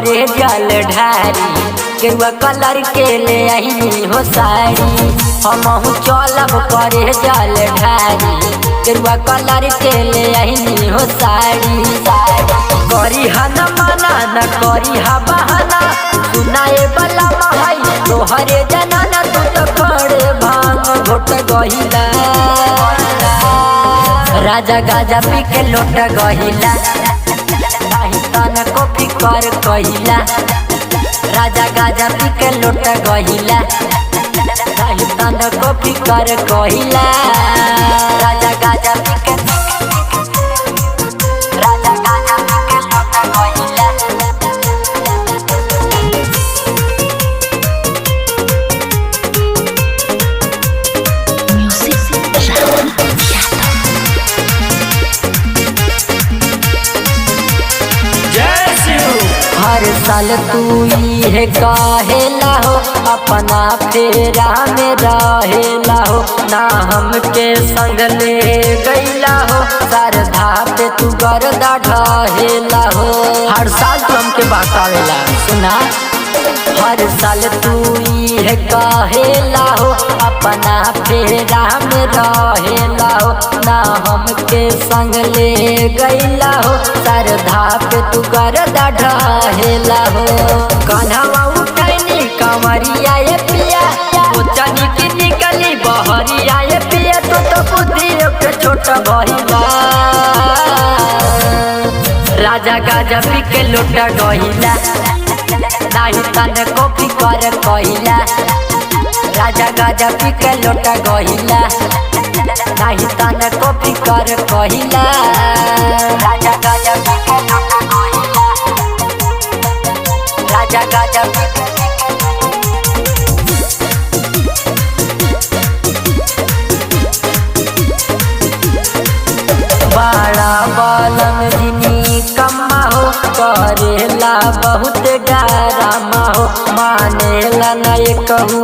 करे जल ढारी केहुआ कलर के ले आई हो साड़ी। हमहू चलब करे जल ढारी केहुआ कलर के ले आई हो साड़ी। करी हन मना न करी हा बहाना सुनाए वाला महई तोहरे जनाना तू तो खड़े भांग घोट गहिला। राजा गाजा पी के लोट गहिला नहीं तन को फिकर कहिला। राजा गाजा पी के लोट गहिला नहीं तन को फिकर कहिला। राजा गाजा पी के राजा गाजा पी के लोट गहिला। हर साल तू ये कहेला हो अपना फेरा में रहेला हो ना हमके संग ले गईला हो सरधा पे तू गर्दा ढहेला हो। हर साल तू हमके बतावेला सुना हर साल तू ये कहेला हो अपना फेरा में रहेला हो ना हमके संग ले गईला हो सरधा पे तू गर्दा ढहेला हो। कान्हा उठैनी कंवरिया ये पिया चनी की निकली बहरिया ये पिया तो बुद्धि के छोट बहिला। राजा गाजा पी के लोट गहिला नहीं तन को फिकर कहिला। राजा गाजा पी के लोट गहिला नहीं तन को फिकर कहिला। राजा गाजा पी के लोट गहिला राजा गाजा पी के बड़ा बलम जिनी कम्मा हो करेला बहुत गारामा हो मानेला नहीं कहू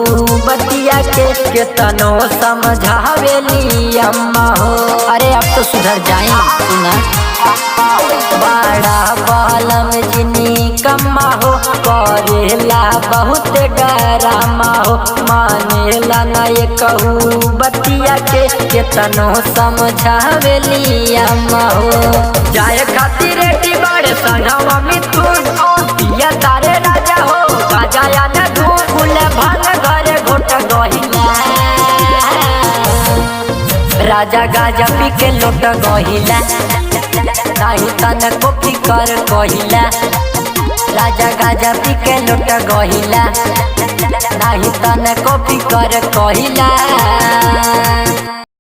बतिया के तनो समझावेली अम्मा हो। अरे अब तो सुधर जाए सुना बड़ा बलम जिनी कम्मा हो करेला बहुत डरामा हो मानेला नहीं कहू बतिया के तनो समझावेली अम्मा हो। जाए खातिर रेटी बड़े संगवा मिथुन पिया तारे राजा हो गाजा न धूम फूले भान घरे घोट गहिला। राजा गाजा पी के लोट गहिला नहीं तन को फिकर कहिला। राजा गाजा पी के लोट गहिला नहीं तन को फिकर कहिला।